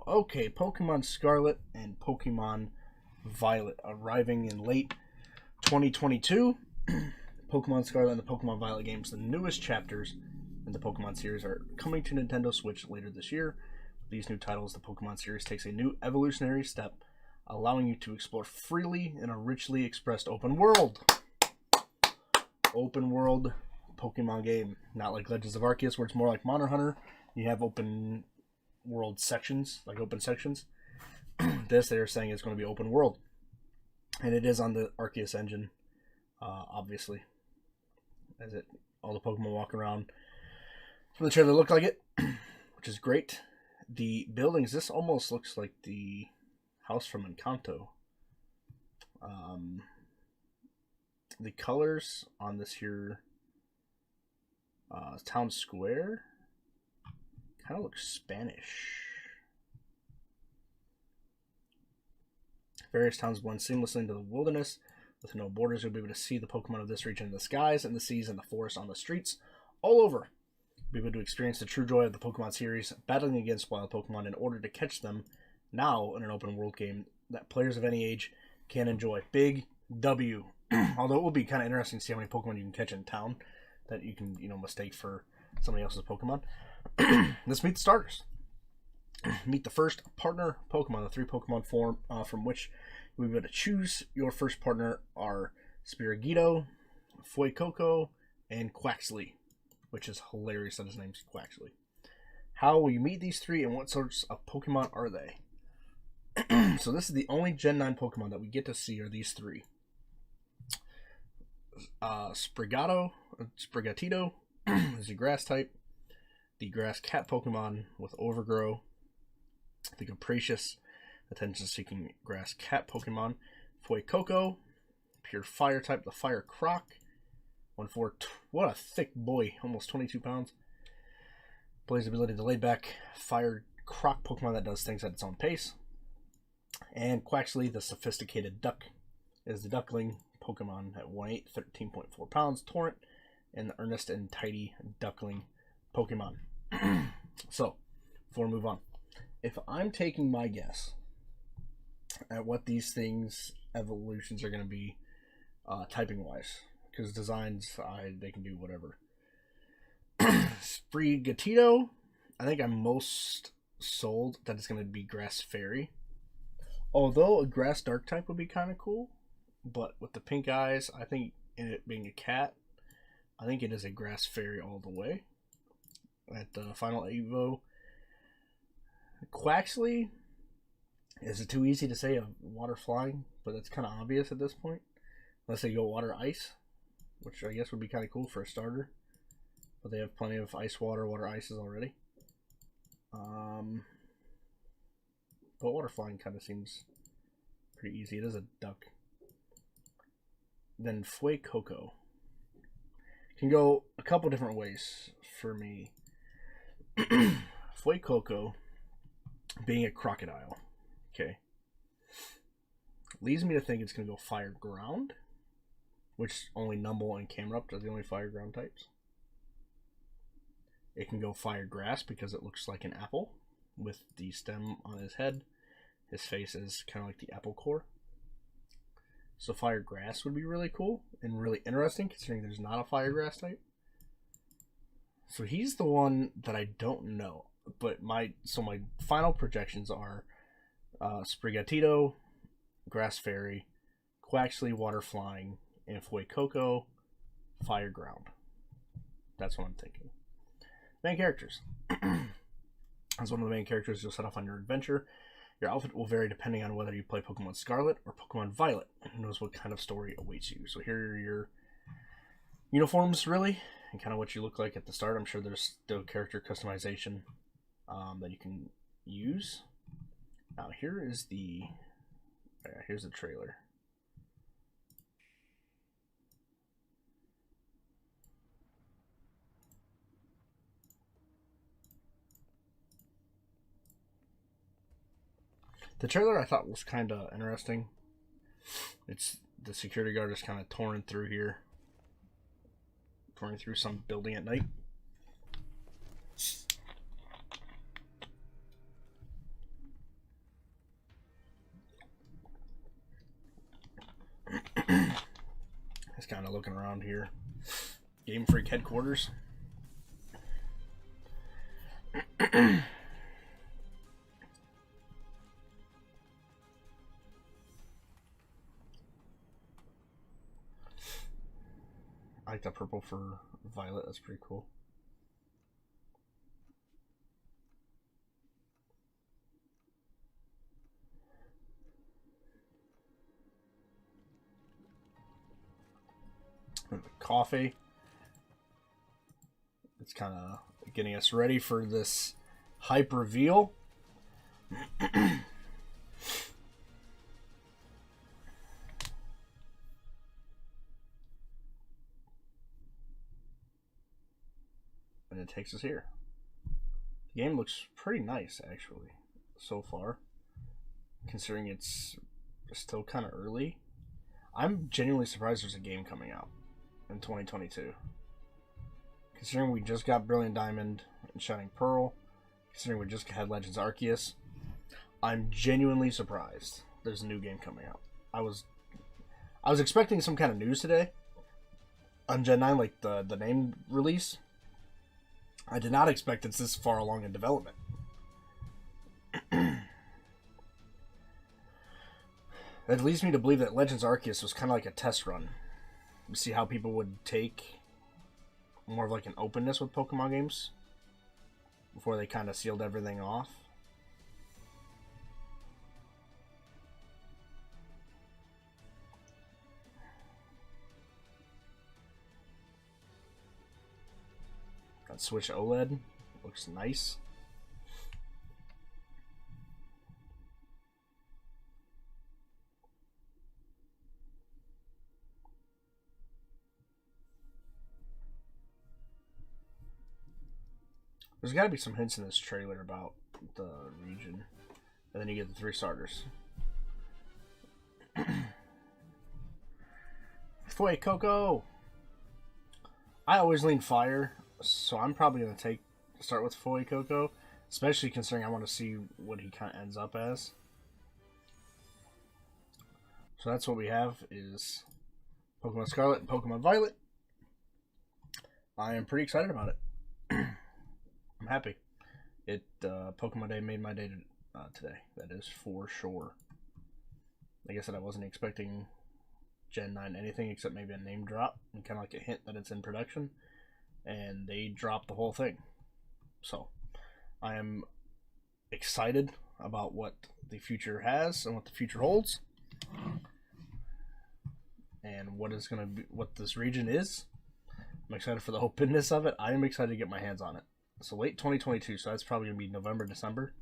Okay, Pokemon Scarlet and Pokemon Violet arriving in late 2022. Pokemon Scarlet and the Pokemon Violet games, the newest chapters in the Pokemon series, are coming to Nintendo Switch later this year. With these new titles, the Pokemon series takes a new evolutionary step, allowing you to explore freely in a richly expressed open world. Open world Pokemon game. Not like Legends of Arceus, where it's more like Monster Hunter. You have open world sections, like open sections. This, they're saying, is going to be open world. And it is on the Arceus engine, obviously. As it, all the Pokemon walk around from the trailer look like it, which is great. The buildings, this almost looks like the house from Encanto. The colors on this here town square kind of looks Spanish. Various towns blend seamlessly into the wilderness. With no borders, you'll be able to see the Pokemon of this region in the skies, and the seas, and the forests, on the streets, all over. You'll be able to experience the true joy of the Pokemon series, battling against wild Pokemon in order to catch them now in an open world game that players of any age can enjoy. Big W. Although it will be kind of interesting to see how many Pokemon you can catch in town that you can, mistake for somebody else's Pokemon. Let's meet the starters. Meet the first partner Pokemon. The 3 Pokemon form from which we'll be able to choose your first partner are Spirigido, Fuecoco, and Quaxly, which is hilarious that his name's Quaxly. How will you meet these 3, and what sorts of Pokemon are they? So this is the only Gen 9 Pokemon that we get to see are these 3. Sprigatito is a grass type. The grass cat Pokemon with Overgrow. The capricious, attention-seeking grass cat Pokemon. Fuecoco, pure fire type. The fire croc. What a thick boy, almost 22 pounds. Blaze ability to lay back fire croc Pokemon that does things at its own pace. And Quaxly, the sophisticated duck, is the duckling Pokemon at 1'8", 13.4 pounds, Torrent, and the earnest and tidy duckling Pokemon. So, before we move on, if I'm taking my guess at what these things evolutions are going to be, typing wise, because designs, they can do whatever. Sprigatito, I think I'm most sold that it's going to be Grass Fairy. Although a Grass Dark type would be kind of cool, but with the pink eyes, I think, in it being a cat, I think it is a Grass Fairy all the way. At the final Evo, Quaxly, is it too easy to say a water flying? But that's kind of obvious at this point. Unless they go water ice, which I guess would be kind of cool for a starter. But they have plenty of ice water ices already. But water flying kind of seems pretty easy. It is a duck. Then Fuecoco can go a couple different ways for me. Fuecoco being a crocodile, okay, leads me to think it's going to go fire ground, which only Numble and Camerupt are the only fire ground types. It can go fire grass because it looks like an apple with the stem on his head. His face is kind of like the apple core. So fire grass would be really cool and really interesting, considering there's not a fire grass type. So he's the one that I don't know. But my final projections are Sprigatito, Grass Fairy, Quaxly, Water Flying, and Fuecoco, Fire Ground. That's what I'm thinking. Main characters. As one of the main characters, you'll set off on your adventure. Your outfit will vary depending on whether you play Pokemon Scarlet or Pokemon Violet. Who knows what kind of story awaits you. So here are your uniforms, really, and kind of what you look like at the start. I'm sure there's still character customization that you can use. Now here's the trailer. The trailer I thought was kind of interesting. It's the security guard is kind of touring through here, touring through some building at night. Just kind of looking around here. Game Freak headquarters. I like the purple for Violet. That's pretty cool. And the coffee. It's kind of getting us ready for this hype reveal. And it takes us here. The game looks pretty nice, actually, so far, considering it's still kind of early. I'm genuinely surprised there's a game coming out in 2022. Considering we just got Brilliant Diamond and Shining Pearl, considering we just had Legends Arceus, I'm genuinely surprised there's a new game coming out. I was expecting some kind of news today on Gen 9, like the name release. I did not expect it's this far along in development. That leads me to believe that Legends Arceus was kind of like a test run. See how people would take more of like an openness with Pokemon games before they kind of sealed everything off. That Switch OLED looks nice. There's got to be some hints in this trailer about the region. And then you get the 3 starters. Fuecoco! I always lean fire, so I'm probably going to start with Fuecoco. Especially considering I want to see what he kind of ends up as. So that's what we have is Pokemon Scarlet and Pokemon Violet. I am pretty excited about it. I'm happy. Pokemon Day made my day today. That is for sure. Like I said, I wasn't expecting Gen 9 anything except maybe a name drop and kind of like a hint that it's in production. And they dropped the whole thing. So, I am excited about what the future has and what the future holds. And what this region is. I'm excited for the openness of it. I am excited to get my hands on it. So late 2022, so that's probably going to be November, December.